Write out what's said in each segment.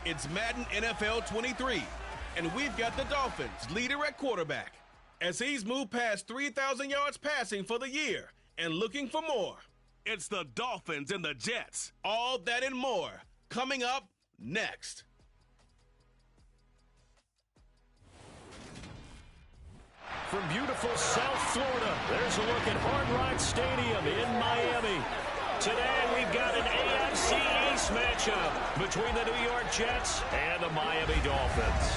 It's Madden NFL 23, and we've got the Dolphins leader at quarterback as he's moved past 3,000 yards passing for the year and looking for more. It's the Dolphins and the Jets. All that and more coming up next. From beautiful South Florida, there's a look at Hard Rock Stadium in Miami. Today we've got an AFC East matchup between the New York Jets and the Miami Dolphins.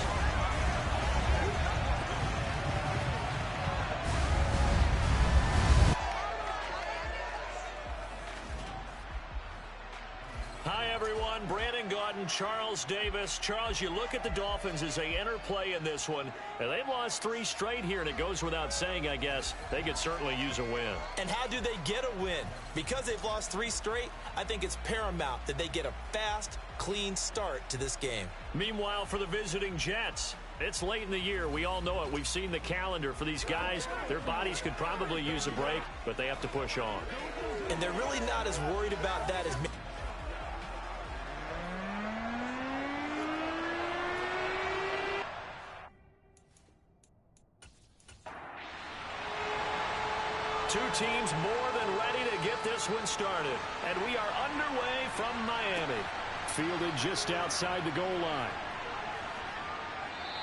Hi, everyone. Brandon Gaudin, Charles Davis. Charles, you look at the Dolphins as they enter play in this one, and they've lost 3 straight here, and it goes without saying, I guess, they could certainly use a win. And how do they get a win? Because they've lost 3 straight, I think it's paramount that they get a fast, clean start to this game. Meanwhile, for the visiting Jets, it's late in the year. We all know it. We've seen the calendar for these guys. Their bodies could probably use a break, but they have to push on. And they're really not as worried about that as me. Two teams more than ready to get this one started. And we are underway from Miami. Fielded just outside the goal line.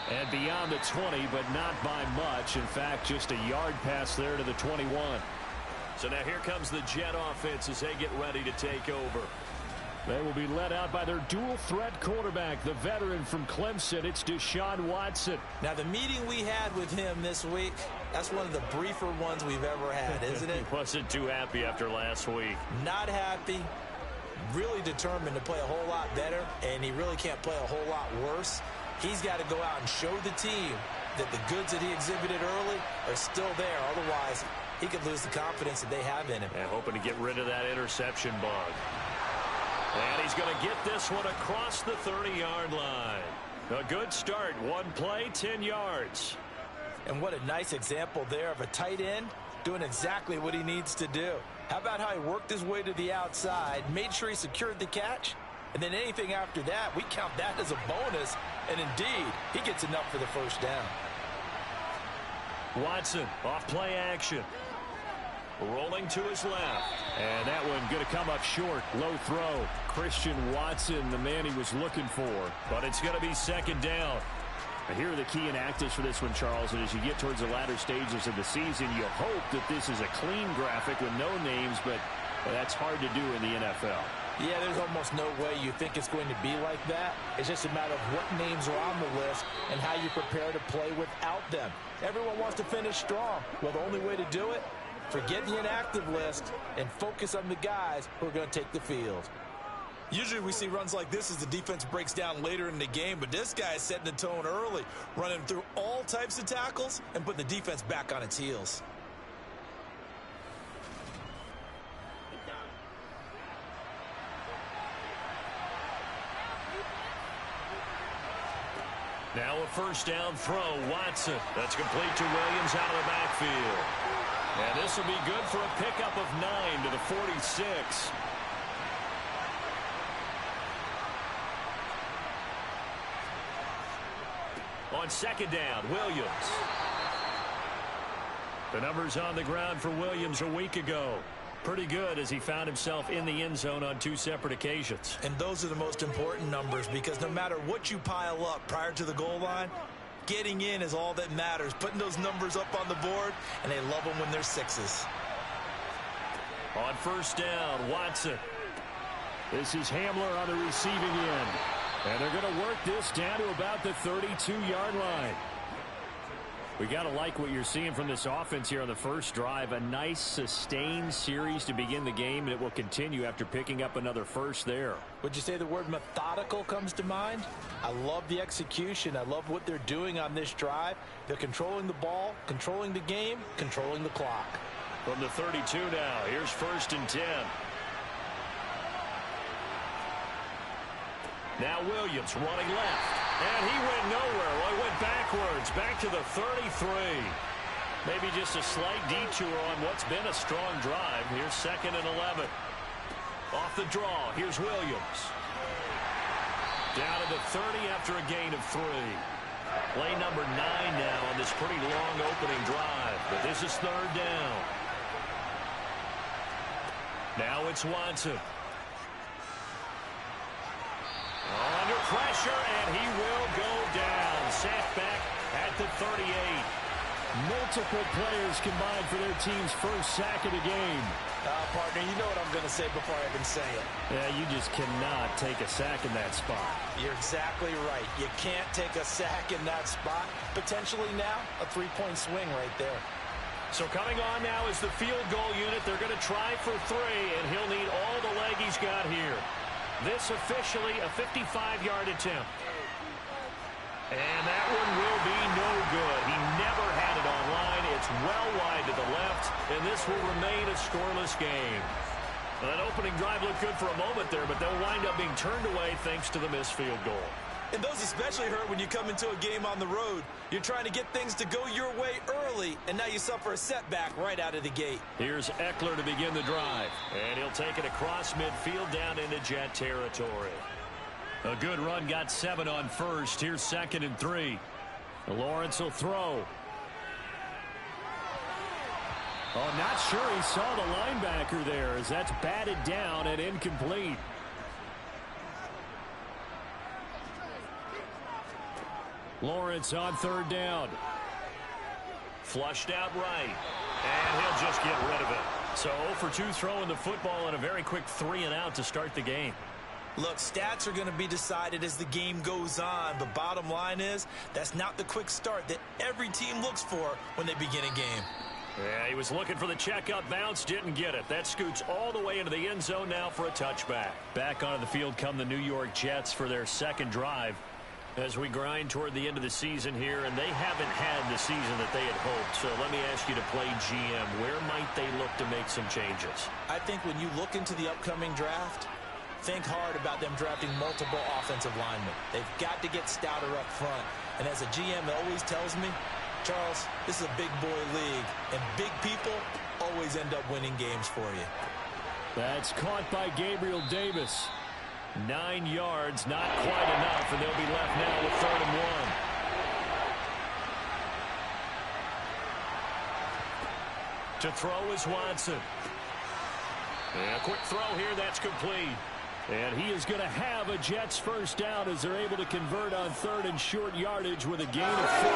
And beyond the 20, but not by much. In fact, just a yard pass there to the 21. So now here comes the Jet offense as they get ready to take over. They will be led out by their dual-threat quarterback, the veteran from Clemson. It's Deshaun Watson. Now, the meeting we had with him this week, that's one of the briefer ones we've ever had, isn't it? He wasn't too happy after last week. Not happy. Really determined to play a whole lot better, and he really can't play a whole lot worse. He's got to go out and show the team that the goods that he exhibited early are still there. Otherwise, he could lose the confidence that they have in him. And hoping to get rid of that interception bug. And he's going to get this one across the 30-yard line. A good start. One play, 10 yards. And what a nice example there of a tight end doing exactly what he needs to do. How about how he worked his way to the outside, made sure he secured the catch, and then anything after that, we count that as a bonus. And indeed, he gets enough for the first down. Watson, off play action. Rolling to his left. And that one going to come up short. Low throw. Christian Watson, the man he was looking for. But it's going to be second down. And here are the key inactives for this one, Charles. And as you get towards the latter stages of the season, you hope that this is a clean graphic with no names, but that's hard to do in the NFL. Yeah, there's almost no way you think it's going to be like that. It's just a matter of what names are on the list and how you prepare to play without them. Everyone wants to finish strong. Well, the only way to do it, forget the inactive list and focus on the guys who are going to take the field. Usually we see runs like this as the defense breaks down later in the game, but this guy is setting the tone early, running through all types of tackles and putting the defense back on its heels. Now a first down throw. Watson. That's complete to Williams out of the backfield. And this will be good for a pickup of 9 to the 46. On second down, Williams. The numbers on the ground for Williams a week ago. Pretty good as he found himself in the end zone on 2 separate occasions. And those are the most important numbers because no matter what you pile up prior to the goal line, getting in is all that matters. Putting those numbers up on the board, and they love them when they're 6s. On first down, Watson. This is Hamler on the receiving end. And they're going to work this down to about the 32-yard line. We got to like what you're seeing from this offense here on the first drive. A nice sustained series to begin the game, and it will continue after picking up another first there. Would you say the word methodical comes to mind? I love the execution. I love what they're doing on this drive. They're controlling the ball, controlling the game, controlling the clock. From the 32 now, here's 1st and 10. Now Williams running left. And he went nowhere. Well, he went backwards, back to the 33. Maybe just a slight detour on what's been a strong drive. Here's 2nd and 11. Off the draw, here's Williams. Down to the 30 after a gain of 3. Play number 9 now on this pretty long opening drive. But this is 3rd down. Now it's Watson. Under pressure, and he will go down. Sacked back at the 38. Multiple players combined for their team's first sack of the game. Partner, you know what I'm going to say before I even say it. Yeah, you just cannot take a sack in that spot. You're exactly right. You can't take a sack in that spot. Potentially now, a 3-point swing right there. So coming on now is the field goal unit. They're going to try for 3, and he'll need all the leg he's got here. This officially a 55-yard attempt. And that one will be no good. He never had it on line. It's well wide to the left, and this will remain a scoreless game. Well, that opening drive looked good for a moment there, but they'll wind up being turned away thanks to the missed field goal. And those especially hurt when you come into a game on the road. You're trying to get things to go your way early, and now you suffer a setback right out of the gate. Here's Eckler to begin the drive, and he'll take it across midfield down into Jet territory. A good run, got 7 on first. Here's 2nd and 3. Lawrence will throw. Oh, not sure he saw the linebacker there as that's batted down and incomplete. Lawrence on 3rd down. Flushed out right. And he'll just get rid of it. So 0 for 2 throwing the football and a very quick 3 and out to start the game. Look, stats are going to be decided as the game goes on, but bottom line is that's not the quick start that every team looks for when they begin a game. Yeah, he was looking for the checkup bounce, didn't get it. That scoots all the way into the end zone now for a touchback. Back onto the field come the New York Jets for their 2nd drive as we grind toward the end of the season here, and they haven't had the season that they had hoped. So let me ask you to play GM. Where might they look to make some changes? I think when you look into the upcoming draft, think hard about them drafting multiple offensive linemen. They've got to get stouter up front. And as a GM always tells me, Charles, this is a big boy league, and big people always end up winning games for you. That's caught by Gabriel Davis. 9 yards, not quite enough, and they'll be left now with 3rd and 1. To throw is Watson. And a quick throw here, that's complete. And he is going to have a Jets first down as they're able to convert on 3rd and short yardage with a gain of 4.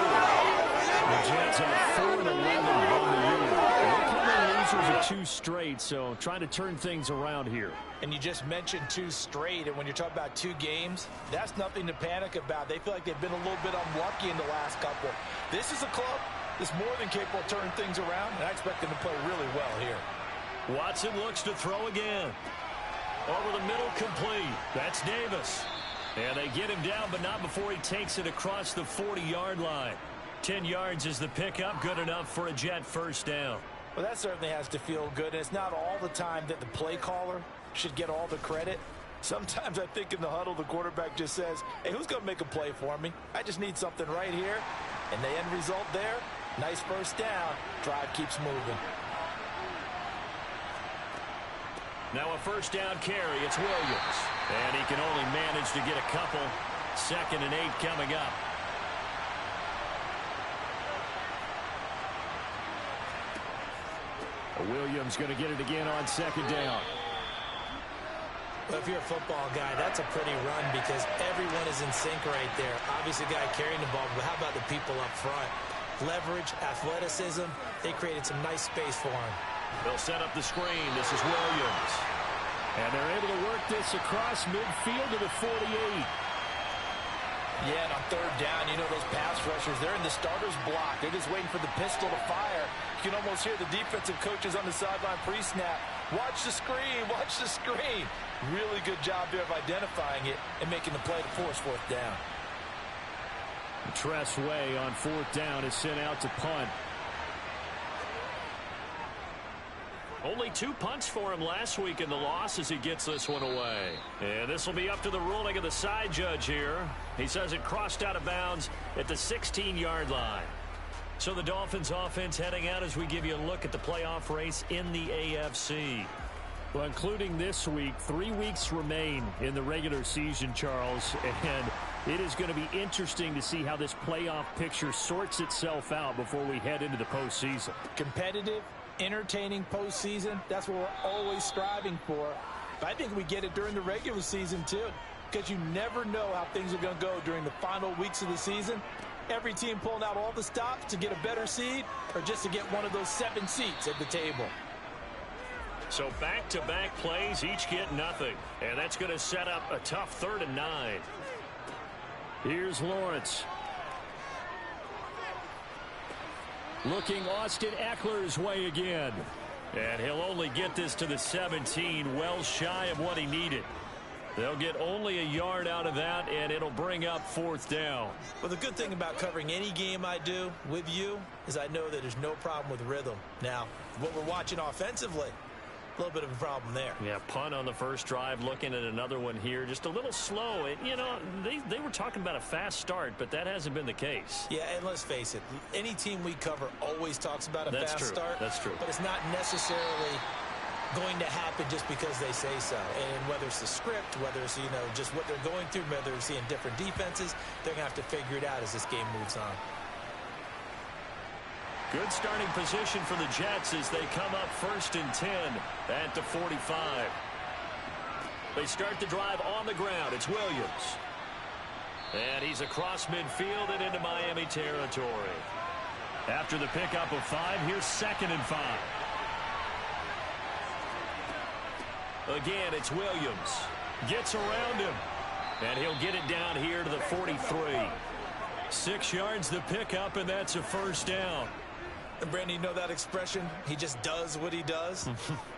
The Jets are 4-11 on the year. They're coming losers of 2 straight, so trying to turn things around here. And you just mentioned 2 straight, and when you're talking about 2 games, that's nothing to panic about. They feel like they've been a little bit unlucky in the last couple. This is a club that's more than capable of turning things around, and I expect them to play really well here. Watson looks to throw again. Over the middle, complete. That's Davis. And they get him down, but not before he takes it across the 40-yard line. 10 yards is the pickup, good enough for a Jet first down. Well, that certainly has to feel good. And it's not all the time that the play caller should get all the credit. Sometimes I think in the huddle, the quarterback just says, hey, who's going to make a play for me? I just need something right here. And the end result there, nice first down. Drive keeps moving. Now a first down carry. It's Williams. And he can only manage to get a couple. 2nd and 8 coming up. Williams going to get it again on 2nd down. Well, if you're a football guy, that's a pretty run because everyone is in sync right there. Obviously, the guy carrying the ball, but how about the people up front? Leverage, athleticism, they created some nice space for him. They'll set up the screen. This is Williams. And they're able to work this across midfield to the 48. Yeah, and on 3rd down, you know those pass rushers, they're in the starter's block. They're just waiting for the pistol to fire. You can almost hear the defensive coaches on the sideline pre-snap. Watch the screen, watch the screen. Really good job there of identifying it and making the play to force 4th down. Tress Way on 4th down is sent out to punt. Only 2 punts for him last week in the loss as he gets this one away. And this will be up to the ruling of the side judge here. He says it crossed out of bounds at the 16-yard line. So the Dolphins offense heading out as we give you a look at the playoff race in the AFC. Well, including this week, 3 weeks remain in the regular season, Charles, and it is going to be interesting to see how this playoff picture sorts itself out before we head into the postseason. Competitive, entertaining postseason, that's what we're always striving for. But I think we get it during the regular season, too, because you never know how things are going to go during the final weeks of the season. Every team pulling out all the stops to get a better seed or just to get one of those 7 seats at the table. So back-to-back plays, each get nothing. And that's going to set up a tough 3rd and 9. Here's Lawrence. Looking Austin Eckler's way again. And he'll only get this to the 17, well shy of what he needed. They'll get only a yard out of that, and it'll bring up 4th down. Well, the good thing about covering any game I do with you is I know that there's no problem with rhythm. Now, what we're watching offensively, a little bit of a problem there. Yeah, punt on the first drive, looking at another one here. Just a little slow. And, you know, they were talking about a fast start, but that hasn't been the case. Yeah, and let's face it, any team we cover always talks about a fast start. That's true. But it's not necessarily going to happen just because they say so. And whether it's the script, whether it's, you know, just what they're going through, whether they're seeing different defenses, they're going to have to figure it out as this game moves on. Good starting position for the Jets as they come up 1st and 10 at the 45. They start the drive on the ground. It's Williams. And he's across midfield and into Miami territory. After the pickup of 5, here's 2nd and 5. Again, it's Williams. Gets around him. And he'll get it down here to the 43. 6 yards the pickup, and that's a 1st down. And Brandon, you know that expression? He just does what he does.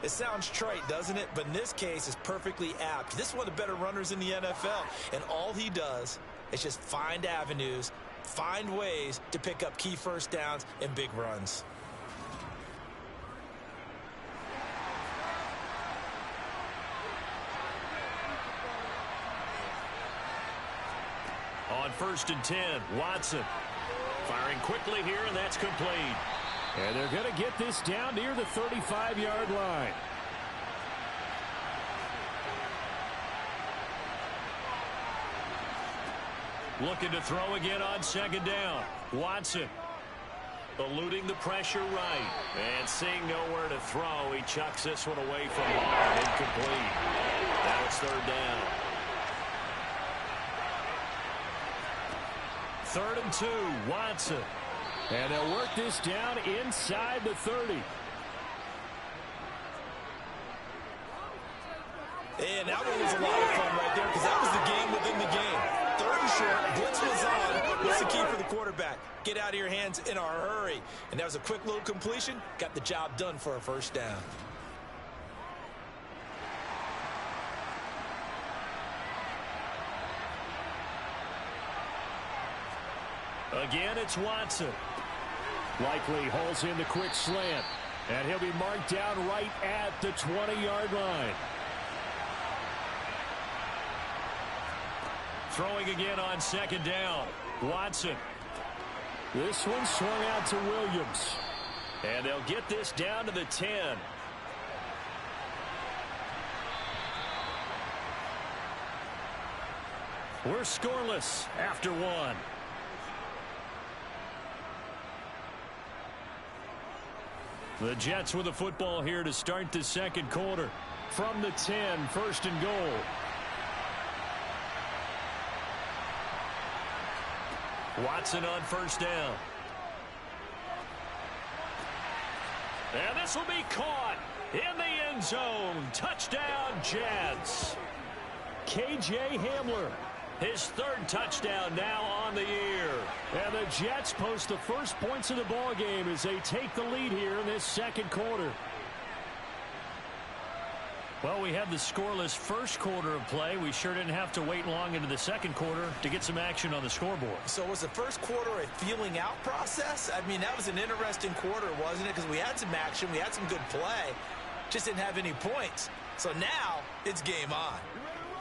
It sounds trite, doesn't it? But in this case, it's perfectly apt. This is one of the better runners in the NFL. And all he does is just find avenues, find ways to pick up key 1st downs and big runs. On 1st and 10, Watson. Firing quickly here, and that's complete. And they're going to get this down near the 35-yard line. Looking to throw again on 2nd down. Watson eluding the pressure right. And seeing nowhere to throw, he chucks this one away from home. Incomplete. Now it's 3rd down. 3rd and 2, Watson. And they'll work this down inside the 30. And that one was a lot of fun right there because that was the game within the game. 3rd and short, blitz was on. What's the key for the quarterback? Get out of your hands in a hurry. And that was a quick little completion. Got the job done for a 1st down. Again, it's Watson. Likely hauls in the quick slant. And he'll be marked down right at the 20-yard line. Throwing again on 2nd down. Watson. This one swung out to Williams. And they'll get this down to the 10. We're scoreless after 1. The Jets with the football here to start the 2nd quarter. From the 10, 1st and goal. Watson on 1st down. And this will be caught in the end zone. Touchdown, Jets. K.J. Hamler. His 3rd touchdown now on the year. And the Jets post the first points of the ball game as they take the lead here in this 2nd quarter. Well, we had the scoreless first quarter of play. We sure didn't have to wait long into the 2nd quarter to get some action on the scoreboard. So was the first quarter a feeling out process? I mean, that was an interesting quarter, wasn't it? Because we had some action, we had some good play, just didn't have any points. So now it's game on.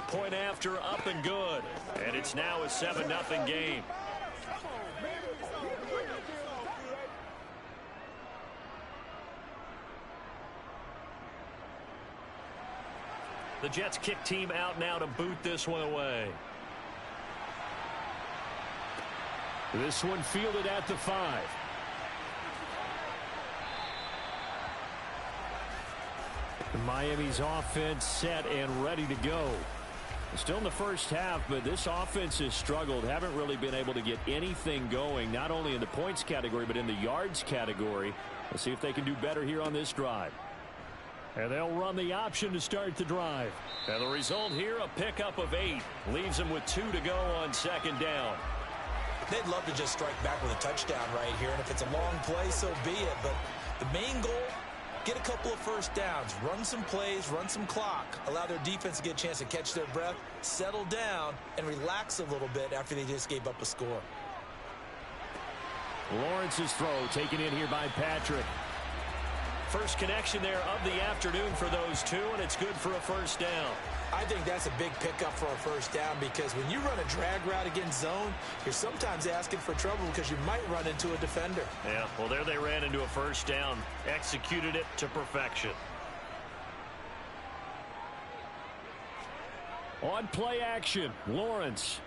Point after, up and good. And it's now a 7-0 game. The Jets kick team out now to boot this one away. This one fielded at the 5. Miami's offense set and ready to go. Still in the first half, but this offense has struggled. Haven't really been able to get anything going, not only in the points category, but in the yards category. Let's see if they can do better here on this drive. And they'll run the option to start the drive. And the result here, a pickup of 8. Leaves them with 2 to go on second down. They'd love to just strike back with a touchdown right here, and if it's a long play, so be it. But the main goal, get a couple of first downs, run some plays, run some clock, allow their defense to get a chance to catch their breath, settle down, and relax a little bit after they just gave up a score. Lawrence's throw taken in here by Patrick. First connection there of the afternoon for those two, and it's good for a first down. I think that's a big pickup for a first down because when you run a drag route against zone, you're sometimes asking for trouble because you might run into a defender. Yeah, well, there they ran into a first down, executed it to perfection. On play action, Lawrence.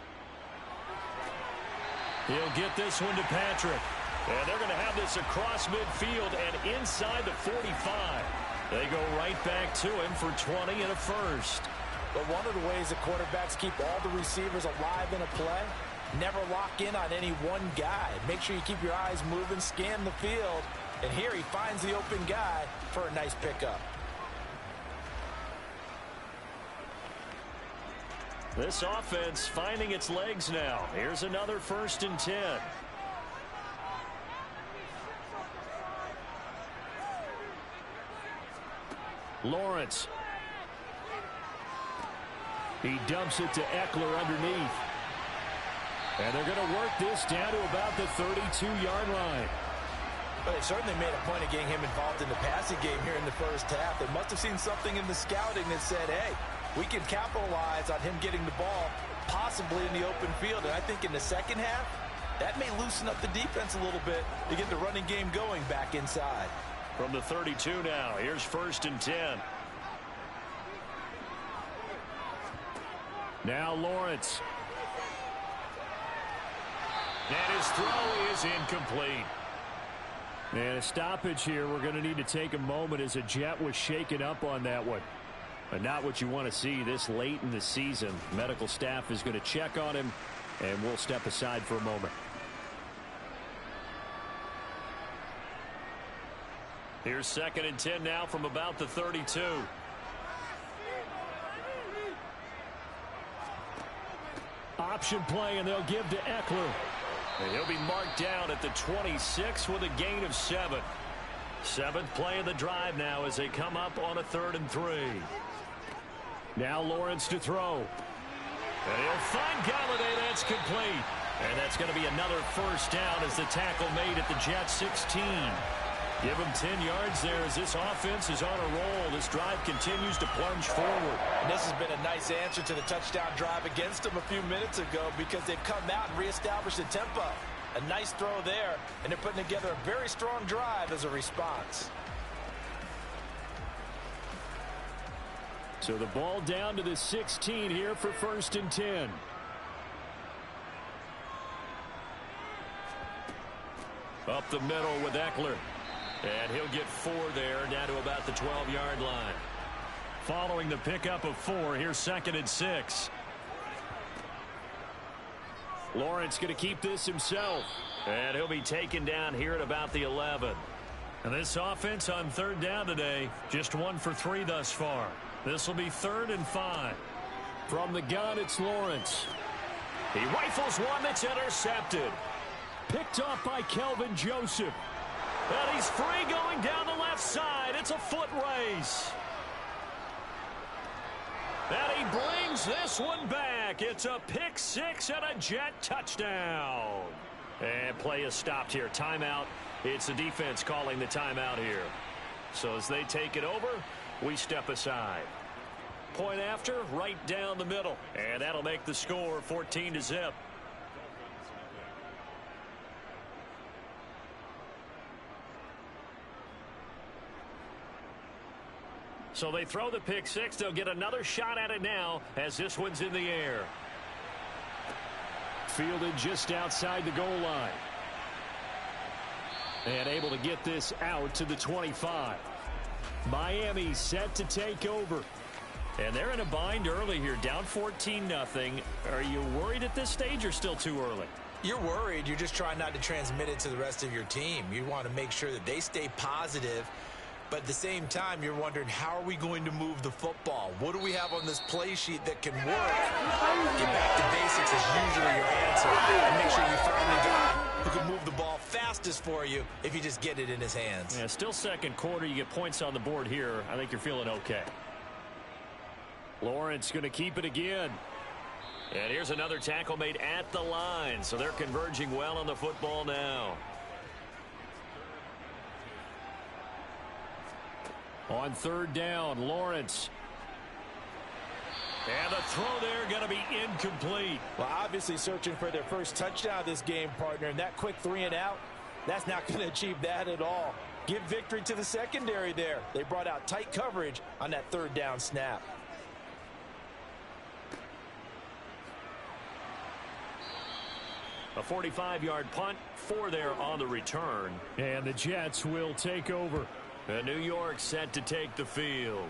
He'll get this one to Patrick. And they're going to have this across midfield and inside the 45. They go right back to him for 20 and a first. But one of the ways that quarterbacks keep all the receivers alive in a play, never lock in on any one guy. Make sure you keep your eyes moving, scan the field. And here he finds the open guy for a nice pickup. This offense finding its legs now. Here's another 1st and 10. Lawrence. He dumps it to Eckler underneath. And they're going to work this down to about the 32-yard line. But they certainly made a point of getting him involved in the passing game here in the first half. They must have seen something in the scouting that said, hey, we can capitalize on him getting the ball possibly in the open field. And I think in the second half, that may loosen up the defense a little bit to get the running game going back inside. From the 32 now, here's 1st and 10. Now Lawrence. And his throw is incomplete. And a stoppage here. We're going to need to take a moment as a Jet was shaken up on that one. But not what you want to see this late in the season. Medical staff is going to check on him, and we'll step aside for a moment. Here's 2nd and 10 now from about the 32. Option play, and they'll give to Eckler. And he'll be marked down at the 26 with a gain of 7. 7th play of the drive now as they come up on a 3rd and 3. Now Lawrence to throw. And he'll find Galladay. That's complete. And that's going to be another first down as the tackle made at the Jets 16. Give him 10 yards there as this offense is on a roll. This drive continues to plunge forward. And this has been a nice answer to the touchdown drive against them a few minutes ago because they've come out and reestablished the tempo. A nice throw there, and they're putting together a very strong drive as a response. So the ball down to the 16 here for 1st and 10. Up the middle with Eckler. And he'll get 4 there, down to about the 12-yard line. Following the pickup of 4, here's 2nd and 6. Lawrence going to keep this himself. And he'll be taken down here at about the 11. And this offense on 3rd down today, just 1 for 3 thus far. This will be 3rd and 5. From the gun, it's Lawrence. He rifles one that's intercepted. Picked off by Kelvin Joseph. And he's free going down the left side. It's a foot race. And he brings this one back. It's a pick 6 and a Jet touchdown. And play is stopped here. Timeout. It's the defense calling the timeout here. So as they take it over, we step aside. Point after, right down the middle. And that'll make the score 14-0. So they throw the pick six. They'll get another shot at it now as this one's in the air. Fielded just outside the goal line. And able to get this out to the 25. Miami set to take over. And they're in a bind early here, down 14-0. Are you worried at this stage or still too early? You're worried. You're just trying not to transmit it to the rest of your team. You want to make sure that they stay positive. But at the same time, you're wondering, how are we going to move the football? What do we have on this play sheet that can work? Get back to basics is usually your answer. And make sure you find the guy who can move the ball fastest for you if you just get it in his hands. Yeah, still second quarter. You get points on the board here. I think you're feeling okay. Lawrence going to keep it again. And here's another tackle made at the line. So they're converging well on the football now. On third down, Lawrence. And the throw there going to be incomplete. Well, obviously searching for their first touchdown this game, partner. And that quick 3 and out, that's not going to achieve that at all. Give victory to the secondary there. They brought out tight coverage on that third down snap. A 45-yard punt, 4 there on the return. And the Jets will take over. And New York set to take the field.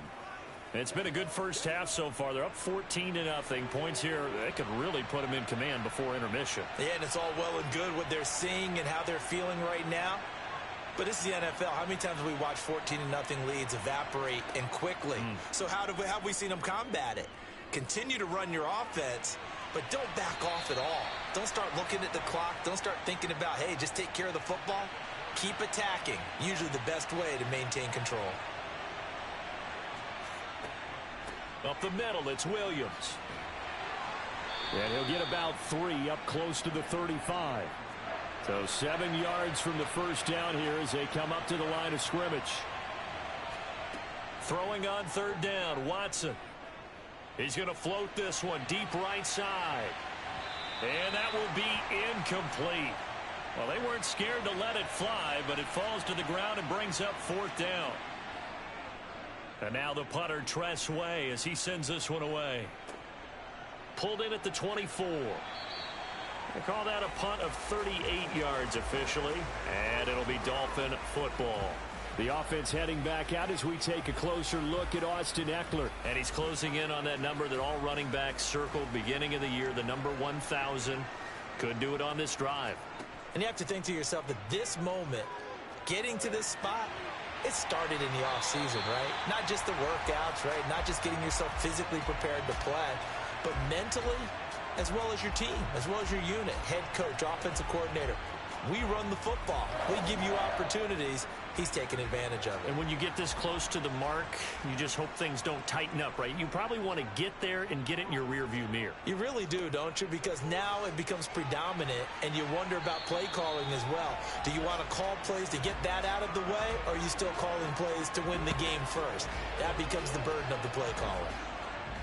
It's been a good first half so far. They're up 14-0. Points here, they could really put them in command before intermission. Yeah, and it's all well and good what they're seeing and how they're feeling right now. But this is the NFL. How many times have we watched 14-0 leads evaporate and quickly? So how have we seen them combat it? Continue to run your offense, but don't back off at all. Don't start looking at the clock. Don't start thinking about, hey, just take care of the football. Keep attacking. Usually the best way to maintain control. Up the middle, it's Williams. And he'll get about 3 up close to the 35. So 7 yards from the first down here as they come up to the line of scrimmage. Throwing on third down, Watson. He's going to float this one deep right side. And that will be incomplete. Well, they weren't scared to let it fly, but it falls to the ground and brings up fourth down. And now the punter, Tress Way, as he sends this one away. Pulled in at the 24. They call that a punt of 38 yards officially, and it'll be Dolphin football. The offense heading back out as we take a closer look at Austin Ekeler. And he's closing in on that number that all running backs circled beginning of the year, the number 1,000. Could do it on this drive. And you have to think to yourself that this moment, getting to this spot, it started in the offseason, right? Not just the workouts, right? Not just getting yourself physically prepared to play, but mentally, as well as your team, as well as your unit, head coach, offensive coordinator. We run the football. We give you opportunities. He's taking advantage of it. And when you get this close to the mark, you just hope things don't tighten up, right? You probably want to get there and get it in your rearview mirror. You really do, don't you? Because now it becomes predominant, and you wonder about play calling as well. Do you want to call plays to get that out of the way, or are you still calling plays to win the game first? That becomes the burden of the play caller.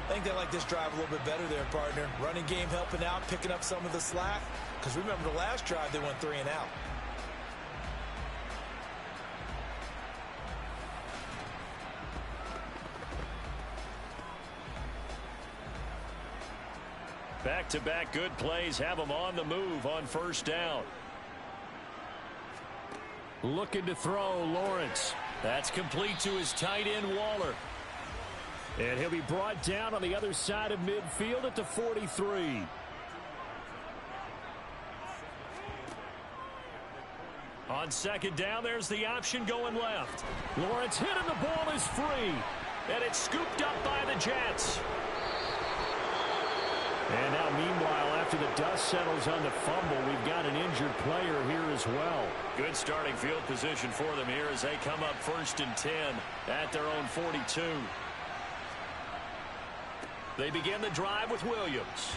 I think they like this drive a little bit better there, partner. Running game helping out, picking up some of the slack. Because remember the last drive, they went 3 and out. Back-to-back good plays have them on the move on first down. Looking to throw, Lawrence. That's complete to his tight end, Waller. And he'll be brought down on the other side of midfield at the 43. On second down, there's the option going left. Lawrence hit and the ball is free. And it's scooped up by the Jets. And now, meanwhile, after the dust settles on the fumble, we've got an injured player here as well. Good starting field position for them here as they come up 1st and 10 at their own 42. They begin the drive with Williams.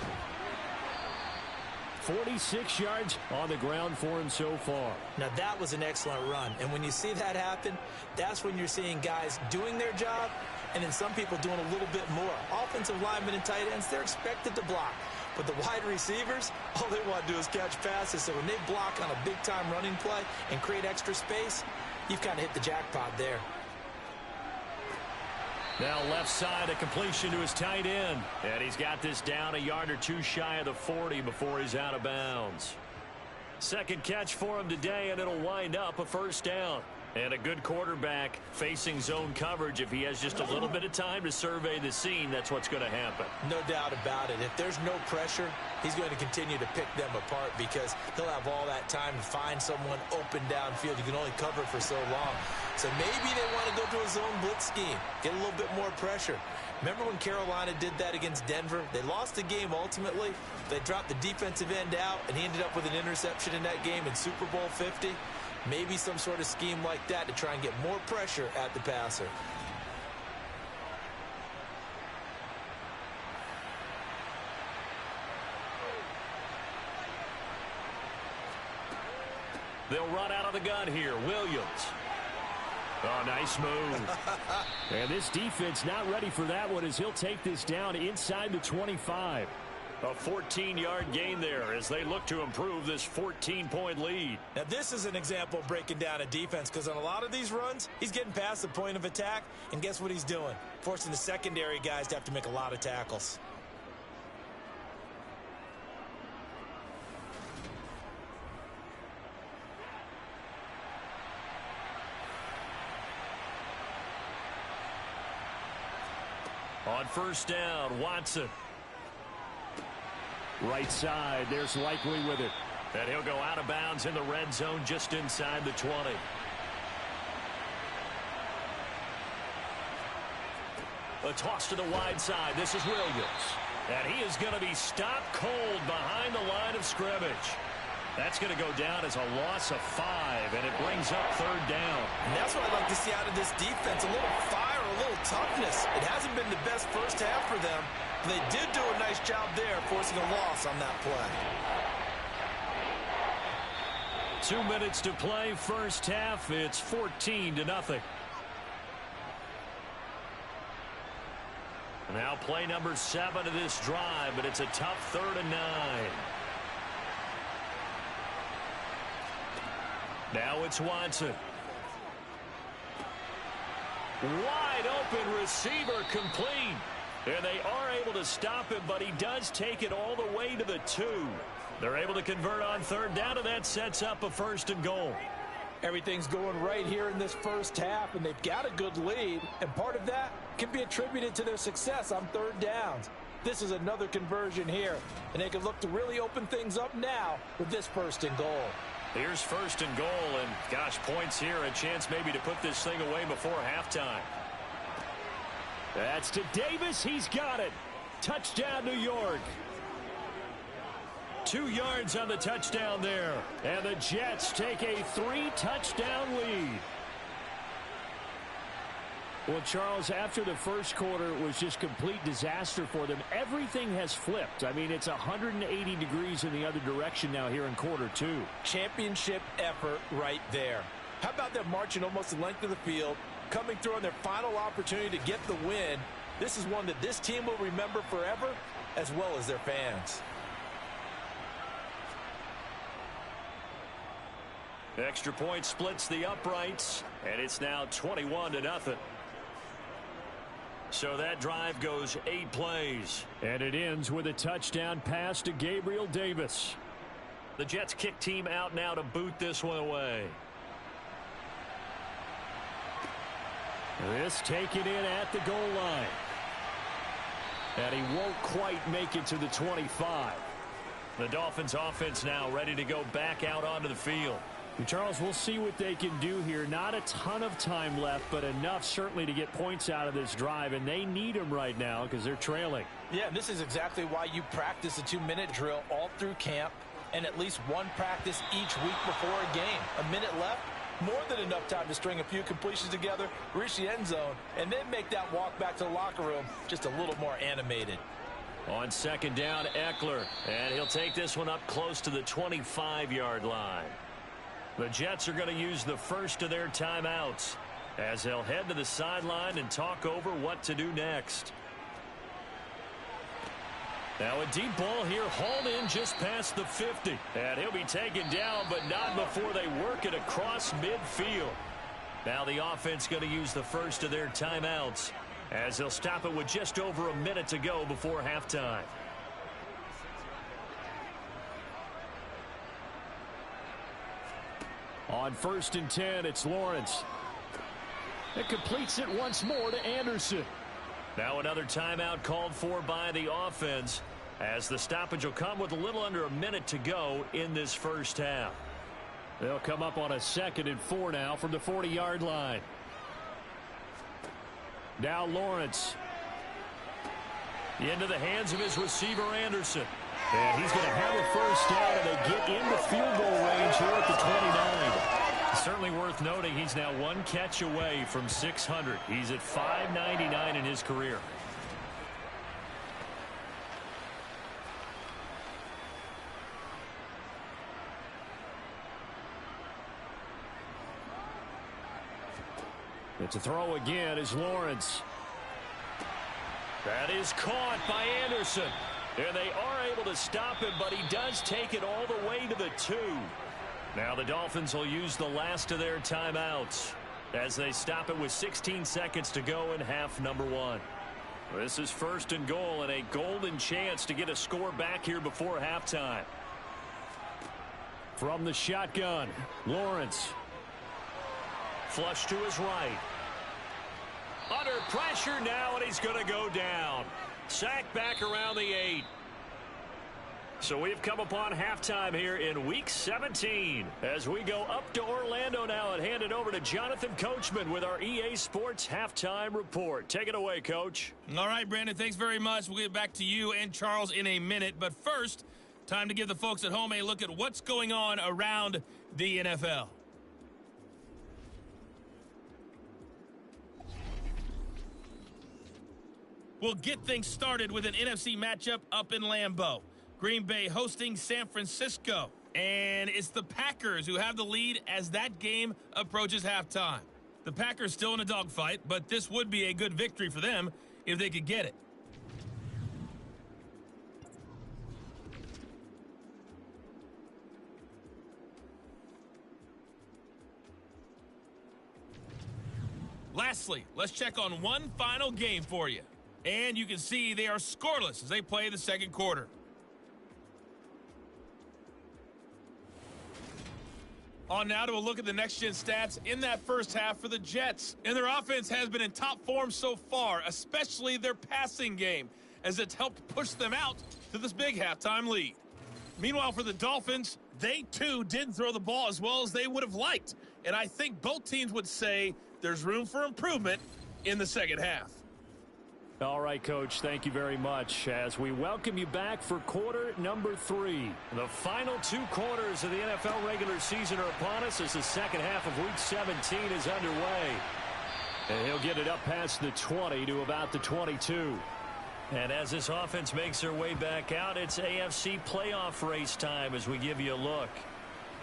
46 yards on the ground for him so far. Now, that was an excellent run. And when you see that happen, that's when you're seeing guys doing their job and then some people doing a little bit more. Offensive linemen and tight ends, they're expected to block. But the wide receivers, all they want to do is catch passes. So when they block on a big-time running play and create extra space, you've kind of hit the jackpot there. Now left side, a completion to his tight end. And he's got this down a yard or two shy of the 40 before he's out of bounds. Second catch for him today, and it'll wind up a first down. And a good quarterback facing zone coverage. If he has just a little bit of time to survey the scene, that's what's going to happen. No doubt about it. If there's no pressure, he's going to continue to pick them apart because he'll have all that time to find someone open downfield. You can only cover for so long. So maybe they want to go to a zone blitz scheme, get a little bit more pressure. Remember when Carolina did that against Denver? They lost the game ultimately. They dropped the defensive end out, and he ended up with an interception in that game in Super Bowl 50. Maybe some sort of scheme like that to try and get more pressure at the passer. They'll run out of the gun here. Williams. Oh, nice move. And this defense not ready for that one as he'll take this down inside the 25. A 14-yard gain there as they look to improve this 14-point lead. Now, this is an example of breaking down a defense because on a lot of these runs, he's getting past the point of attack, and guess what he's doing? Forcing the secondary guys to have to make a lot of tackles. On first down, Watson. Right side, there's Likely with it. And he'll go out of bounds in the red zone just inside the 20. A toss to the wide side. This is Williams. And he is going to be stopped cold behind the line of scrimmage. That's going to go down as a loss of 5, and it brings up third down. And that's what I like to see out of this defense, a little fire, a little toughness. It hasn't been the best first half for them, but they did do a nice job there forcing a loss on that play. 2 minutes to play, first half. It's 14-0. Now play number 7 of this drive, but it's a tough 3rd and 9. Now it's Watson. Wide open receiver complete. And they are able to stop him, but he does take it all the way to the 2. They're able to convert on third down, and that sets up a 1st and goal. Everything's going right here in this first half, and they've got a good lead. And part of that can be attributed to their success on third downs. This is another conversion here, and they can look to really open things up now with this 1st and goal. Here's 1st and goal, and gosh, points here, a chance maybe to put this thing away before halftime. That's to Davis. He's got it. Touchdown, New York. 2 yards on the touchdown there. And the Jets take a 3-touchdown lead. Well, Charles, after the first quarter, it was just complete disaster for them. Everything has flipped. I mean, it's 180 degrees in the other direction now here in quarter 2. Championship effort right there. How about them marching almost the length of the field, coming through on their final opportunity to get the win? This is one that this team will remember forever, as well as their fans. Extra point splits the uprights, and it's now 21-0. So that drive goes 8 plays. And it ends with a touchdown pass to Gabriel Davis. The Jets kick team out now to boot this one away. This taken in at the goal line. And he won't quite make it to the 25. The Dolphins offense now ready to go back out onto the field. And Charles, we'll see what they can do here. Not a ton of time left, but enough certainly to get points out of this drive, and they need them right now because they're trailing. Yeah, and this is exactly why you practice a 2-minute drill all through camp and at least one practice each week before a game. A minute left, more than enough time to string a few completions together, reach the end zone, and then make that walk back to the locker room just a little more animated. On second down, Eckler, and he'll take this one up close to the 25-yard line. The Jets are going to use the first of their timeouts as they'll head to the sideline and talk over what to do next. Now a deep ball here, hauled in just past the 50. And he'll be taken down, but not before they work it across midfield. Now the offense going to use the first of their timeouts as they'll stop it with just over a minute to go before halftime. On 1st and 10, it's Lawrence. It completes it once more to Anderson. Now another timeout called for by the offense, as the stoppage will come with a little under a minute to go in this first half. They'll come up on a 2nd and 4 now from the 40-yard line. Now Lawrence. Into the hands of his receiver, Anderson. And he's going to have a first down, and they get into field goal range here at the 29. Certainly worth noting he's now one catch away from 600. He's at 599 in his career. It's a throw again is Lawrence. That is caught by Anderson. And they are able to stop him, but he does take it all the way to the 2. Now the Dolphins will use the last of their timeouts as they stop it with 16 seconds to go in half number 1. This is 1st and goal and a golden chance to get a score back here before halftime. From the shotgun, Lawrence. Flush to his right. Under pressure now, and he's going to go down. Sacked back around the 8. So we've come upon halftime here in Week 17 as we go up to Orlando now and hand it over to Jonathan Coachman with our EA Sports Halftime Report. Take it away, Coach. All right, Brandon, thanks very much. We'll get back to you and Charles in a minute. But first, time to give the folks at home a look at what's going on around the NFL. We'll get things started with an NFC matchup up in Lambeau. Green Bay hosting San Francisco. And it's the Packers who have the lead as that game approaches halftime. The Packers still in a dogfight, but this would be a good victory for them if they could get it. Lastly, let's check on one final game for you. And you can see they are scoreless as they play the second quarter. On now to a look at the next-gen stats in that first half for the Jets. And their offense has been in top form so far, especially their passing game, as it's helped push them out to this big halftime lead. Meanwhile, for the Dolphins, they too didn't throw the ball as well as they would have liked. And I think both teams would say there's room for improvement in the second half. All right, Coach, thank you very much as we welcome you back for quarter number 3. The final 2 quarters of the NFL regular season are upon us as the second half of Week 17 is underway. And he'll get it up past the 20 to about the 22. And as this offense makes their way back out, it's AFC playoff race time as we give you a look.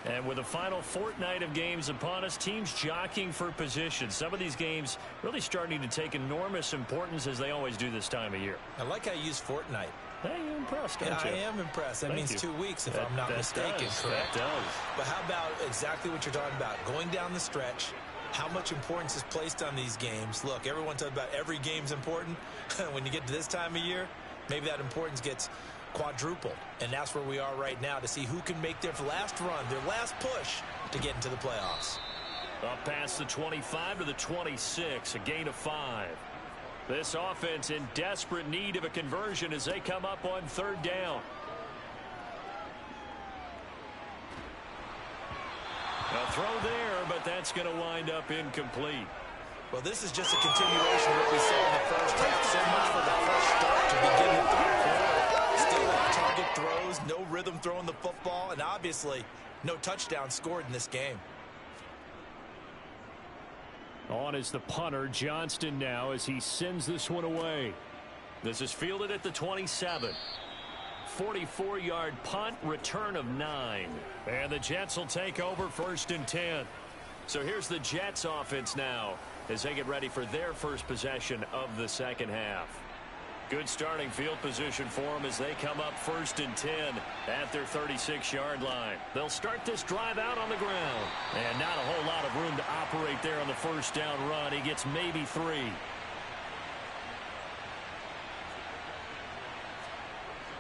And with the final fortnight of games upon us, teams jockeying for position. Some of these games really starting to take enormous importance as they always do this time of year. I like how you use fortnight. Hey, you're impressed, don't you? I am impressed. That means 2 weeks if I'm not mistaken. Correct. That does. But how about exactly what you're talking about? Going down the stretch, how much importance is placed on these games. Look, everyone talks about every game's important. When you get to this time of year, maybe that importance gets quadrupled. And that's where we are right now to see who can make their last run, their last push to get into the playoffs. Up past the 25 to the 26, a gain of 5. This offense in desperate need of a conversion as they come up on 3rd down. A throw there, but that's going to wind up incomplete. Well, this is just a continuation of what we saw in the first half. So much for the fresh start to begin the 3rd quarter. Still off-target throws, no rhythm throwing the football, and obviously no touchdown scored in this game. On is the punter, Johnston, now as he sends this one away. This is fielded at the 27. 44-yard punt, return of 9. And the Jets will take over 1st and 10. So here's the Jets offense now as they get ready for their first possession of the second half. Good starting field position for them as they come up 1st and 10 at their 36-yard line. They'll start this drive out on the ground. And not a whole lot of room to operate there on the first down run. He gets maybe 3.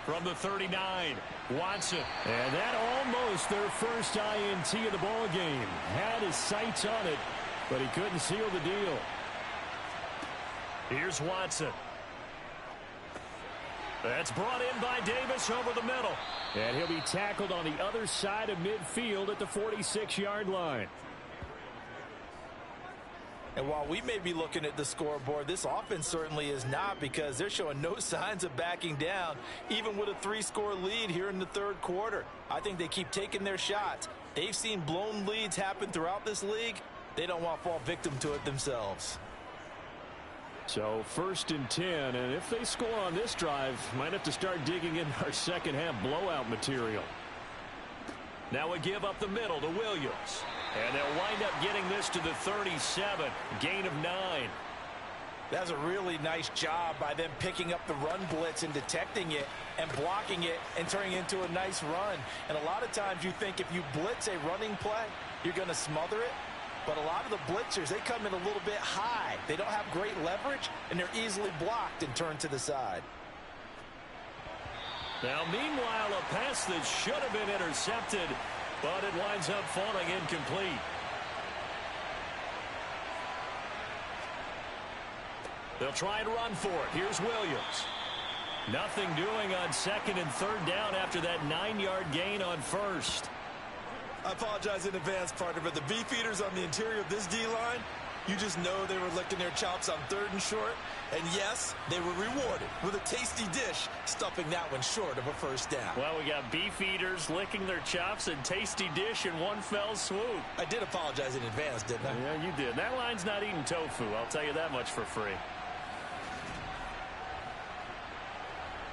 from the 39. Watson. And that almost their first INT of the ball game. Had his sights on it, but he couldn't seal the deal. Here's Watson. That's brought in by Davis over the middle. And he'll be tackled on the other side of midfield at the 46-yard line. And while we may be looking at the scoreboard, this offense certainly is not, because they're showing no signs of backing down, even with a 3-score lead here in the third quarter. I think they keep taking their shots. They've seen blown leads happen throughout this league. They don't want to fall victim to it themselves. So 1st and 10, and if they score on this drive, might have to start digging in our second half blowout material. Now we give up the middle to Williams. And they'll wind up getting this to the 37. Gain of 9. That's a really nice job by them picking up the run blitz and detecting it and blocking it and turning it into a nice run. And a lot of times you think if you blitz a running play, you're going to smother it. But a lot of the blitzers, they come in a little bit high. They don't have great leverage, and they're easily blocked and turned to the side. Now, meanwhile, a pass that should have been intercepted, but it winds up falling incomplete. They'll try and run for it. Here's Williams. Nothing doing on 2nd and 3rd down after that 9-yard gain on 1st. I apologize in advance, partner, but the beefeaters on the interior of this D-line, you just know they were licking their chops on 3rd and short. And yes, they were rewarded with a tasty dish, stuffing that one short of a 1st down. Well, we got beefeaters licking their chops and tasty dish in one fell swoop. I did apologize in advance, didn't I? Yeah, you did. That line's not eating tofu, I'll tell you that much for free.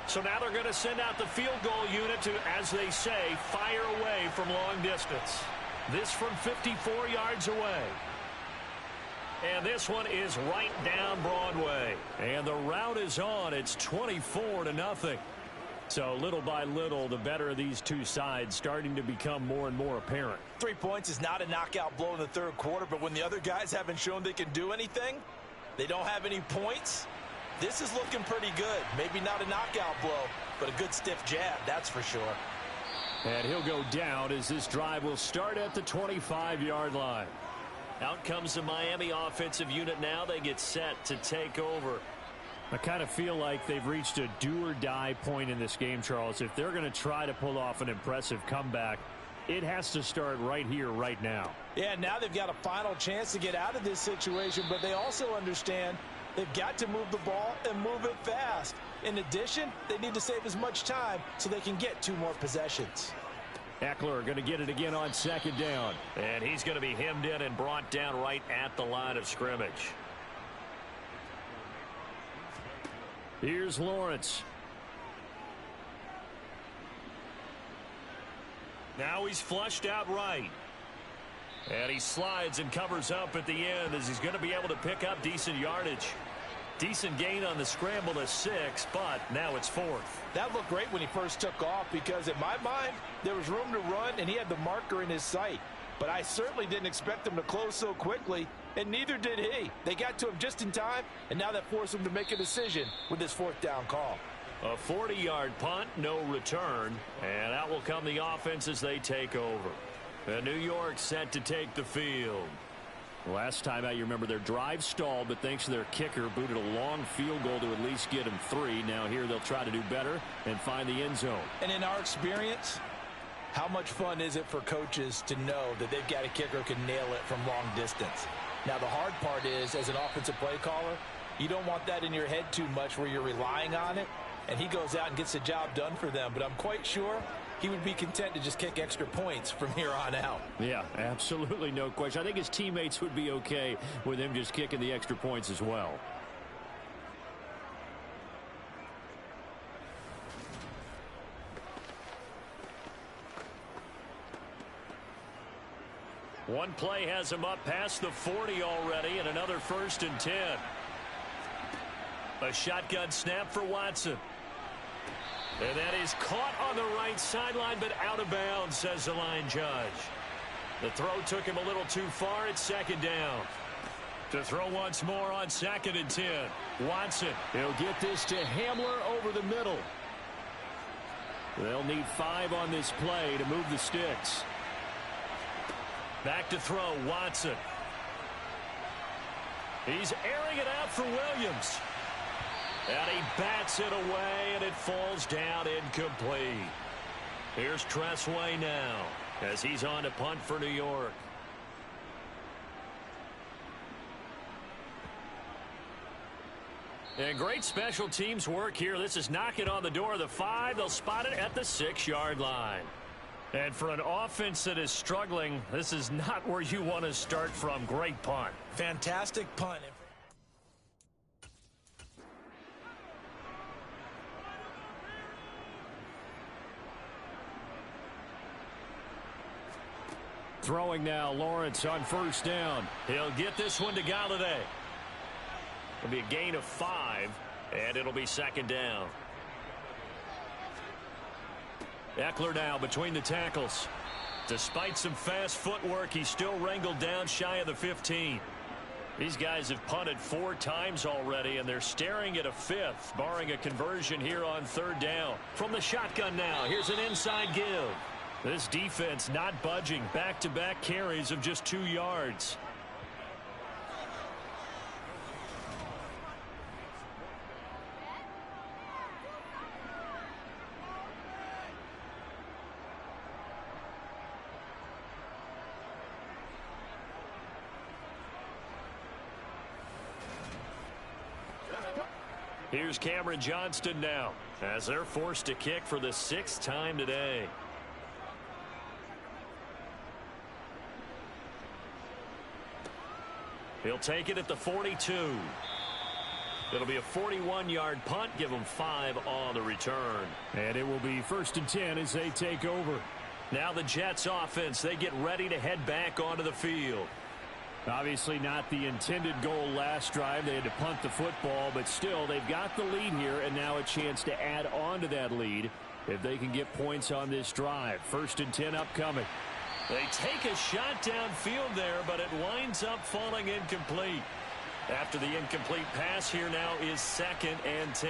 So now they're going to send out the field goal unit to, as they say, fire away from long distance. This from 54 yards away. And this one is right down Broadway. And the route is on. It's 24-0. So little by little, the better of these two sides starting to become more and more apparent. 3 points is not a knockout blow in the third quarter, but when the other guys haven't shown they can do anything, they don't have any points, this is looking pretty good. Maybe not a knockout blow, but a good stiff jab, that's for sure. And he'll go down as this drive will start at the 25-yard line. Out comes the Miami offensive unit now. They get set to take over. I kind of feel like they've reached a do-or-die point in this game, Charles. If they're going to try to pull off an impressive comeback, it has to start right here, right now. Yeah, now they've got a final chance to get out of this situation, but they also understand they've got to move the ball and move it fast. In addition, they need to save as much time so they can get 2 more possessions. Eckler going to get it again on 2nd down. And he's going to be hemmed in and brought down right at the line of scrimmage. Here's Lawrence. Now he's flushed out right. And he slides and covers up at the end as he's going to be able to pick up decent yardage. Decent gain on the scramble to 6, but now it's 4th. That looked great when he first took off because in my mind, there was room to run and he had the marker in his sight. But I certainly didn't expect him to close so quickly, and neither did he. They got to him just in time, and now that forced him to make a decision with this 4th down call. A 40-yard punt, no return, and out will come the offense as they take over. And New York set to take the field. Last time out, you remember their drive stalled, but thanks to their kicker, booted a long field goal to at least get them 3. Now here they'll try to do better and find the end zone. And in our experience, how much fun is it for coaches to know that they've got a kicker who can nail it from long distance? Now the hard part is, as an offensive play caller, you don't want that in your head too much where you're relying on it, and he goes out and gets the job done for them. But I'm quite sure he would be content to just kick extra points from here on out. Yeah, absolutely no question. I think his teammates would be okay with him just kicking the extra points as well. One play has him up past the 40 already, and another 1st and 10. A shotgun snap for Watson. And that is caught on the right sideline, but out of bounds, says the line judge. The throw took him a little too far at 2nd down. To throw once more on 2nd and 10. Watson, he'll get this to Hamler over the middle. They'll need 5 on this play to move the sticks. Back to throw, Watson. He's airing it out for Williams. And he bats it away, and it falls down incomplete. Here's Tressway now as he's on to punt for New York. And great special teams work here. This is knocking on the door of the 5. They'll spot it at the 6-yard line. And for an offense that is struggling, this is not where you want to start from. Great punt. Fantastic punt. Throwing now, Lawrence on first down. He'll get this one to Galladay. It'll be a gain of 5, and it'll be 2nd down. Eckler now between the tackles. Despite some fast footwork, he's still wrangled down shy of the 15. These guys have punted 4 times already, and they're staring at a 5th, barring a conversion here on 3rd down. From the shotgun now, here's an inside give. This defense not budging. Back-to-back carries of just 2 yards. Here's Cameron Johnston now as they're forced to kick for the 6th time today. He'll take it at the 42. It'll be a 41-yard punt. Give them 5 on the return. And it will be 1st and 10 as they take over. Now the Jets offense, they get ready to head back onto the field. Obviously not the intended goal last drive. They had to punt the football, but still they've got the lead here, and now a chance to add on to that lead if they can get points on this drive. 1st and 10 upcoming. They take a shot downfield there, but it winds up falling incomplete. After the incomplete pass, here now is 2nd and 10.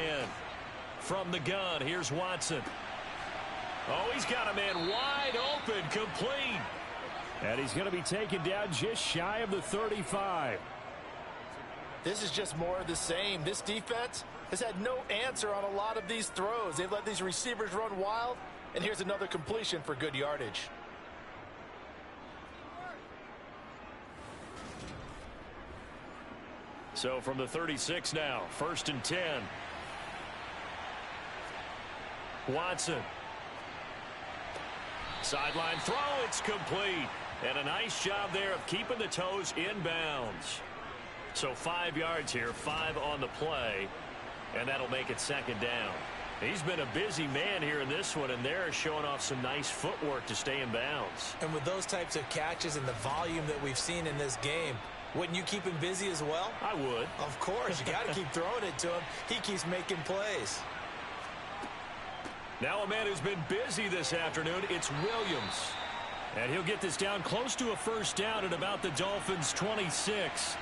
From the gun, here's Watson. Oh, he's got a man wide open, complete. And he's going to be taken down just shy of the 35. This is just more of the same. This defense has had no answer on a lot of these throws. They've let these receivers run wild, and here's another completion for good yardage. So from the 36 now, 1st and 10. Watson. Sideline throw, it's complete. And a nice job there of keeping the toes inbounds. So 5 yards here, 5 on the play. And that'll make it 2nd down. He's been a busy man here in this one, and they're showing off some nice footwork to stay in bounds. And with those types of catches and the volume that we've seen in this game, wouldn't you keep him busy as well? I would. Of course. You got to keep throwing it to him. He keeps making plays. Now a man who's been busy this afternoon, it's Williams. And he'll get this down close to a 1st down at about the Dolphins' 26.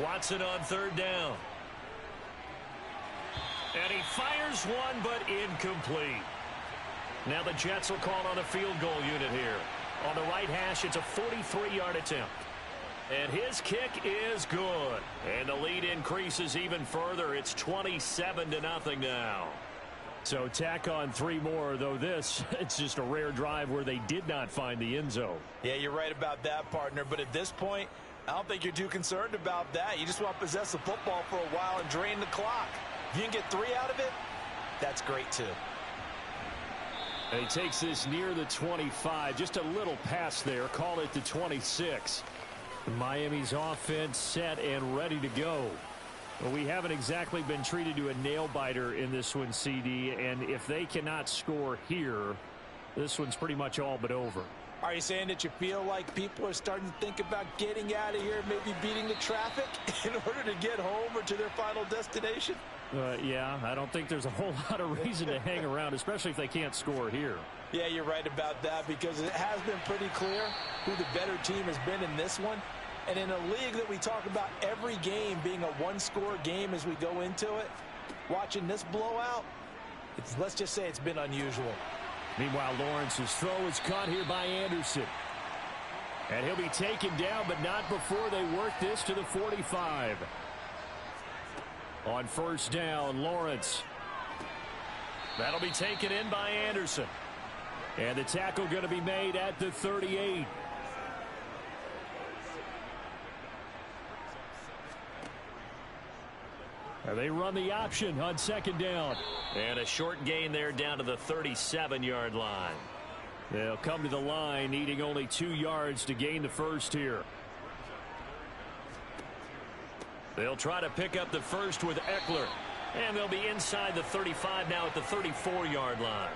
Watson on 3rd down. And he fires one, but incomplete. Now the Jets will call on a field goal unit here. On the right hash, it's a 43-yard attempt. And his kick is good. And the lead increases even further. It's 27-0 now. So tack on 3 more, though this, it's just a rare drive where they did not find the end zone. Yeah, you're right about that, partner. But at this point, I don't think you're too concerned about that. You just want to possess the football for a while and drain the clock. If you can get 3 out of it, that's great, too. And he takes this near the 25. Just a little pass there. Call it the 26. Miami's offense set and ready to go. Well, we haven't exactly been treated to a nail-biter in this one, CD. And if they cannot score here, this one's pretty much all but over. Are you saying that you feel like people are starting to think about getting out of here, maybe beating the traffic in order to get home or to their final destination? Yeah, I don't think there's a whole lot of reason to hang around, especially if they can't score here. Yeah, you're right about that, because it has been pretty clear who the better team has been in this one. And in a league that we talk about every game being a one-score game as we go into it, Watching this blowout, let's just say it's been unusual. Meanwhile, Lawrence's throw is caught here by Anderson. And he'll be taken down, but not before they work this to the 45. On first down, Lawrence. That'll be taken in by Anderson. And the tackle going to be made at the 38. They run the option on second down. And a short gain there down to the 37-yard line. They'll come to the line needing only 2 yards to gain the first here. They'll try to pick up the first with Eckler. And they'll be inside the 35 now at the 34-yard line.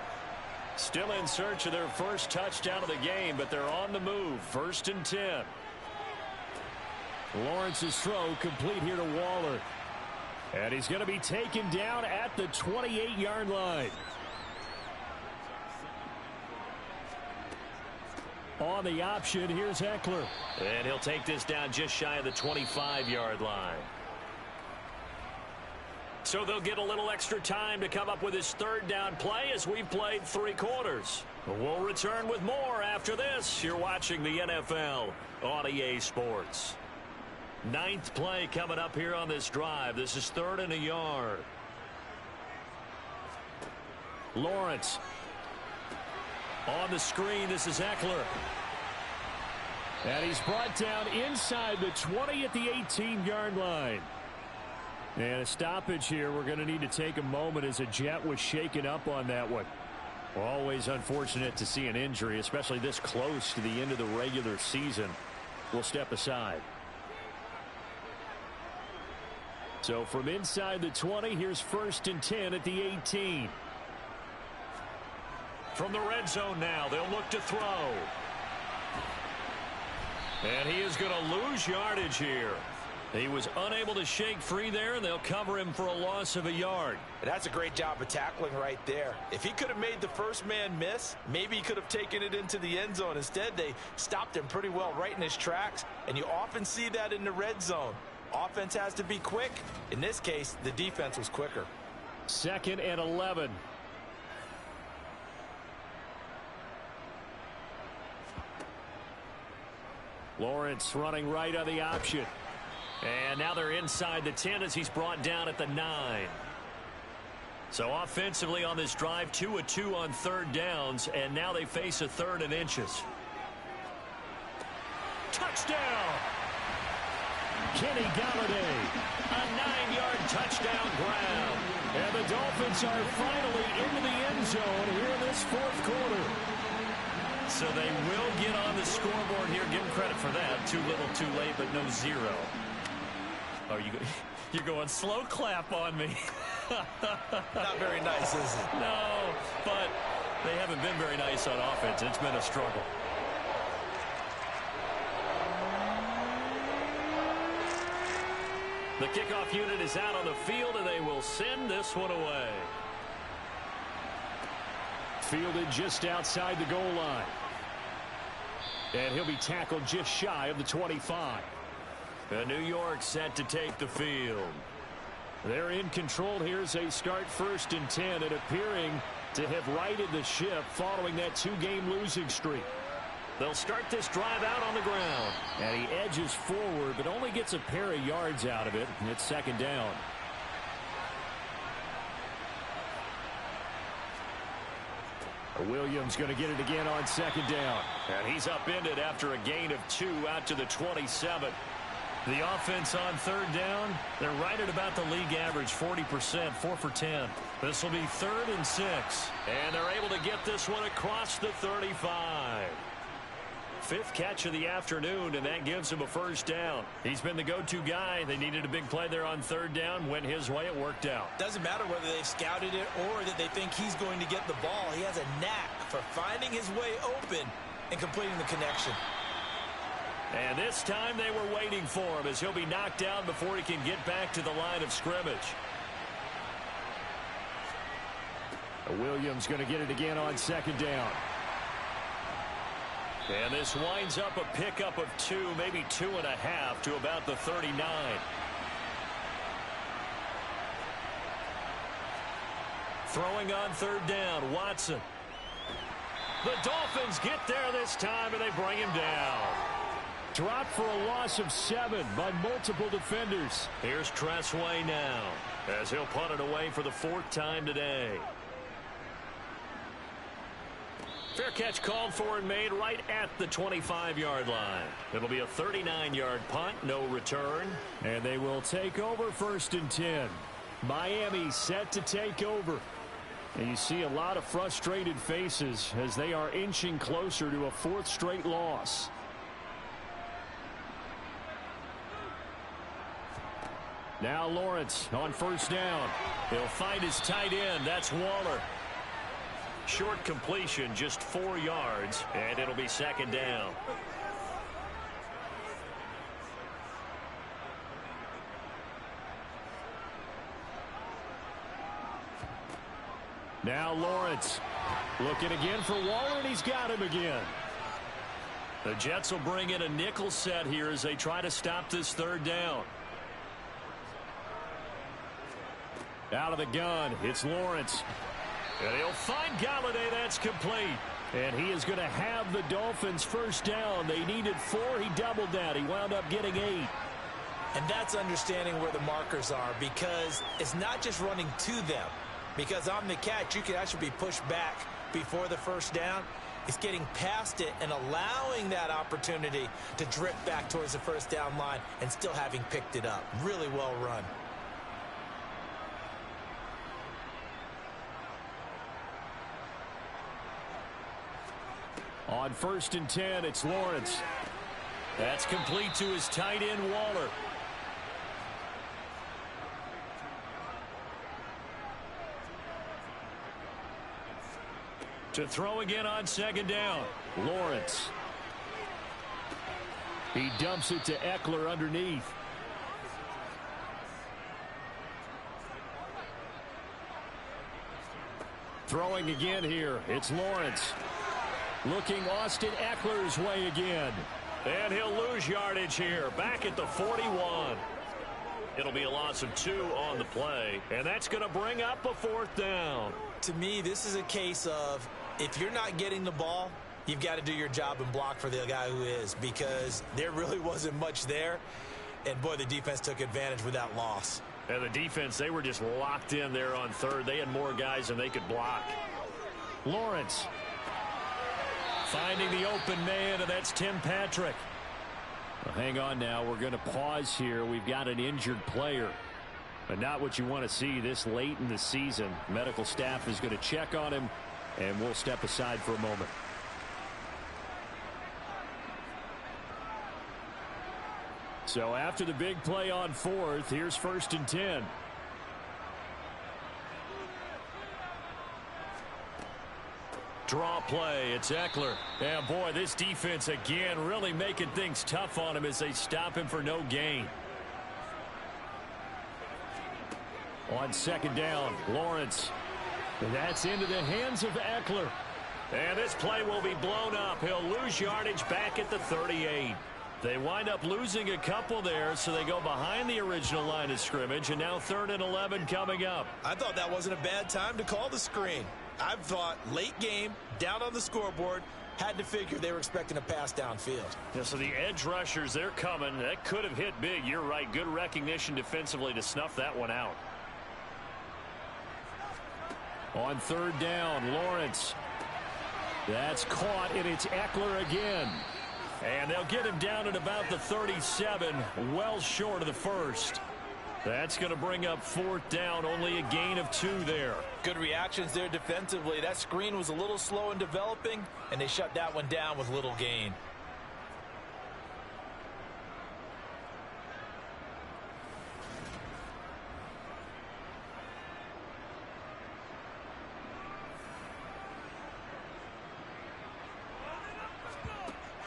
Still in search of their first touchdown of the game, but they're on the move. 1st and 10. Lawrence's throw complete here to Waller. And he's going to be taken down at the 28-yard line. On the option, here's Eckler. And he'll take this down just shy of the 25-yard line. So they'll get a little extra time to come up with his 3rd down play as we've played 3 quarters. We'll return with more after this. You're watching the NFL on EA Sports. 9th play coming up here on this drive. This is 3rd and a yard. Lawrence. On the screen, this is Eckler. And he's brought down inside the 20 at the 18-yard line. And a stoppage here. We're going to need to take a moment as a Jet was shaken up on that one. Always unfortunate to see an injury, especially this close to the end of the regular season. We'll step aside. So from inside the 20, here's 1st and 10 at the 18. From the red zone now, they'll look to throw. And he is going to lose yardage here. He was unable to shake free there, and they'll cover him for a loss of a yard. And that's a great job of tackling right there. If he could have made the first man miss, maybe he could have taken it into the end zone. Instead, they stopped him pretty well right in his tracks, and you often see that in the red zone. Offense has to be quick. In this case, the defense was quicker. 2nd and 11. Lawrence running right on the option. And now they're inside the 10 as he's brought down at the 9. So offensively on this drive, 2 of 2 on 3rd downs, and now they face a 3rd and inches. Touchdown! Kenny Galladay. A 9-yard touchdown grab. And the Dolphins are finally into the end zone here in this 4th quarter. So they will get on the scoreboard here. Give them credit for that. Too little, too late, but no 0. Oh, you're going slow clap on me. Not very nice, is it? No, but they haven't been very nice on offense. It's been a struggle. The kickoff unit is out on the field, and they will send this one away. Fielded just outside the goal line. And he'll be tackled just shy of the 25. And New York set to take the field. They're in control here as they start 1st and 10 and appearing to have righted the ship following that 2-game losing streak. They'll start this drive out on the ground. And he edges forward but only gets a pair of yards out of it. And it's 2nd down. Williams going to get it again on 2nd down. And he's upended after a gain of 2 out to the 27. The offense on 3rd down, they're right at about the league average, 40%, 4 for 10. This will be 3rd and 6. And they're able to get this one across the 35. 5th catch of the afternoon, and that gives him a 1st down. He's been the go-to guy. They needed a big play there on 3rd down. Went his way. It worked out. Doesn't matter whether they've scouted it or that they think he's going to get the ball. He has a knack for finding his way open and completing the connection. And this time they were waiting for him as he'll be knocked down before he can get back to the line of scrimmage. Williams going to get it again on 2nd down. And this winds up a pickup of 2, maybe 2.5 to about the 39. Throwing on third down, Watson. The Dolphins get there this time, and they bring him down. Dropped for a loss of 7 by multiple defenders. Here's Tressway now, as he'll punt it away for the 4th time today. Fair catch called for and made right at the 25-yard line. It'll be a 39-yard punt, no return. And they will take over 1st and 10. Miami set to take over. And you see a lot of frustrated faces as they are inching closer to a 4th straight loss. Now Lawrence on 1st down. He'll find his tight end. That's Waller. Short completion, just 4 yards, and it'll be 2nd down. Now Lawrence looking again for Waller, and he's got him again. The Jets will bring in a nickel set here as they try to stop this 3rd down. Out of the gun, it's Lawrence. And he'll find Galladay. That's complete. And he is going to have the Dolphins 1st down. They needed 4. He doubled that. He wound up getting 8. And that's understanding where the markers are, because it's not just running to them. Because on the catch, you can actually be pushed back before the 1st down. It's getting past it and allowing that opportunity to drift back towards the 1st down line and still having picked it up. Really well run. On 1st and 10, it's Lawrence. That's complete to his tight end, Waller. To throw again on 2nd down, Lawrence. He dumps it to Eckler underneath. Throwing again here, it's Lawrence. Looking Austin Eckler's way again. And he'll lose yardage here, back at the 41. It'll be a loss of 2 on the play, and that's going to bring up a 4th down. To me, this is a case of if you're not getting the ball, you've got to do your job and block for the guy who is, because there really wasn't much there. And, boy, the defense took advantage with that loss. And the defense, they were just locked in there on 3rd. They had more guys than they could block. Lawrence finding the open man, and that's Tim Patrick. Well, hang on now. We're going to pause here. We've got an injured player. But not what you want to see this late in the season. Medical staff is going to check on him, and we'll step aside for a moment. So after the big play on 4th, here's 1st and 10. Draw play, it's Eckler. And boy, this defense again really making things tough on him as they stop him for no gain. On 2nd down, Lawrence. And that's into the hands of Eckler. And this play will be blown up. He'll lose yardage back at the 38. They wind up losing a couple there, so they go behind the original line of scrimmage, and now 3rd and 11 coming up. I thought that wasn't a bad time to call the screen. I thought late game, down on the scoreboard, had to figure they were expecting a pass downfield. Yeah, so the edge rushers, they're coming. That could have hit big. You're right. Good recognition defensively to snuff that one out. On 3rd down, Lawrence. That's caught, and it's Eckler again. And they'll get him down at about the 37, well short of the 1st. That's going to bring up 4th down, only a gain of 2 there. Good reactions there defensively. That screen was a little slow in developing, and they shut that one down with little gain.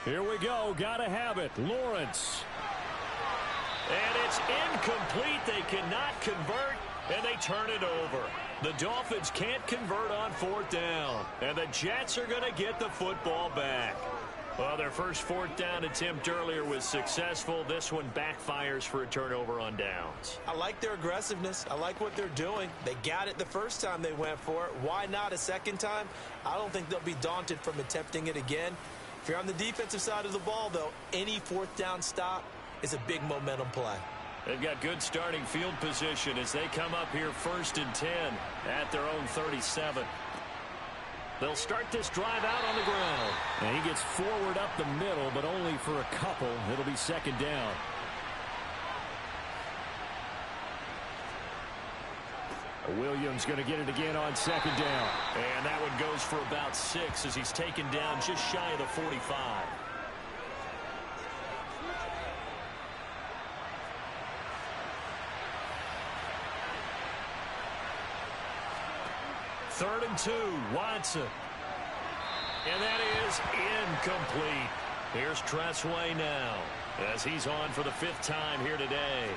Here we go. Got to have it. Lawrence. And it's incomplete. They cannot convert, and they turn it over. The Dolphins can't convert on 4th down, and the Jets are going to get the football back. Well, their first fourth down attempt earlier was successful. This one backfires for a turnover on downs. I like their aggressiveness. I like what they're doing. They got it the first time they went for it. Why not a second time? I don't think they'll be daunted from attempting it again. If you're on the defensive side of the ball, though, any fourth down stop is a big momentum play. They've got good starting field position as they come up here 1st and 10 at their own 37. They'll start this drive out on the ground. And he gets forward up the middle, but only for a couple. It'll be 2nd down. Williams going to get it again on 2nd down. And that one goes for about 6 as he's taken down just shy of the 45. Third and 2, Watson. And that is incomplete. Here's Tressway now as he's on for the 5th time here today.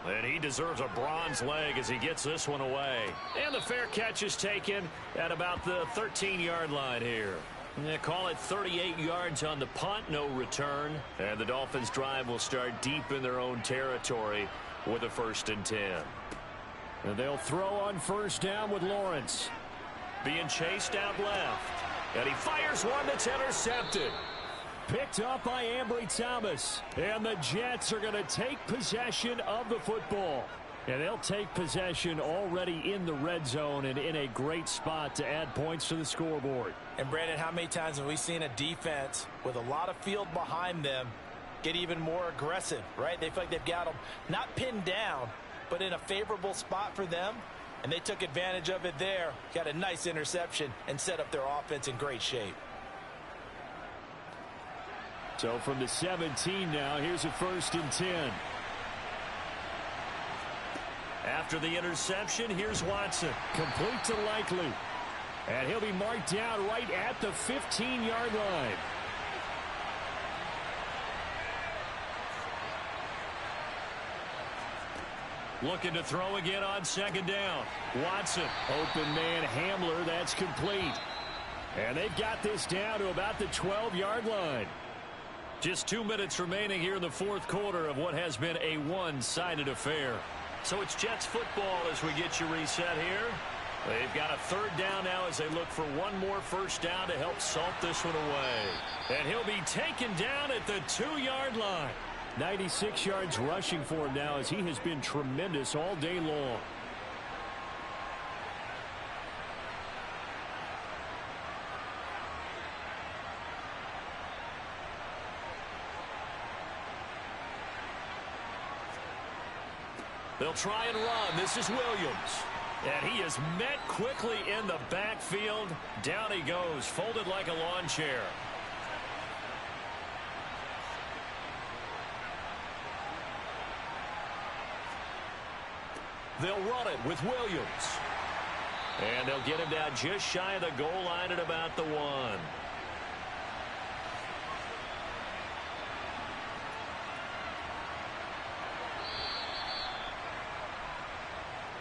And he deserves a bronze leg as he gets this one away. And the fair catch is taken at about the 13-yard line here. They call it 38 yards on the punt, no return. And the Dolphins drive will start deep in their own territory with a 1st and 10. And they'll throw on 1st down with Lawrence. Being chased out left. And he fires one that's intercepted. Picked up by Ambry Thomas. And the Jets are going to take possession of the football. And they'll take possession already in the red zone and in a great spot to add points to the scoreboard. And Brandon, how many times have we seen a defense with a lot of field behind them get even more aggressive, right? They feel like they've got them not pinned down, but in a favorable spot for them, and they took advantage of it there. Got a nice interception and set up their offense in great shape. So from the 17 now, here's a 1st and 10. After the interception, here's Watson. Complete to Likely. And he'll be marked down right at the 15-yard line. Looking to throw again on 2nd down. Watson. Open man Hamler, that's complete. And they've got this down to about the 12-yard line. Just 2 minutes remaining here in the 4th quarter of what has been a one-sided affair. So it's Jets football as we get you reset here. They've got a 3rd down now as they look for one more 1st down to help salt this one away. And he'll be taken down at the 2-yard line. 96 yards rushing for him now as he has been tremendous all day long. They'll try and run. This is Williams. And he is met quickly in the backfield. Down he goes, folded like a lawn chair. They'll run it with Williams. And they'll get him down just shy of the goal line at about the 1.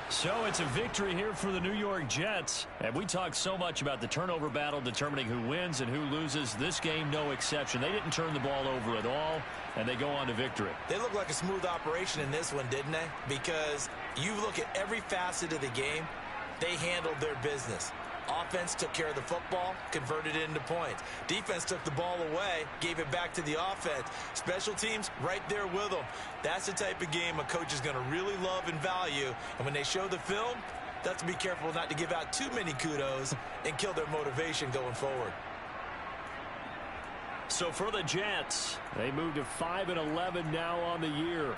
So it's a victory here for the New York Jets. And we talk so much about the turnover battle determining who wins and who loses. This game, no exception. They didn't turn the ball over at all, and they go on to victory. They look like a smooth operation in this one, didn't they? Because you look at every facet of the game, they handled their business. Offense took care of the football, converted it into points. Defense took the ball away, gave it back to the offense. Special teams, right there with them. That's the type of game a coach is going to really love and value. And when they show the film, they have to be careful not to give out too many kudos and kill their motivation going forward. So for the Jets, they move to 5-11 now on the year.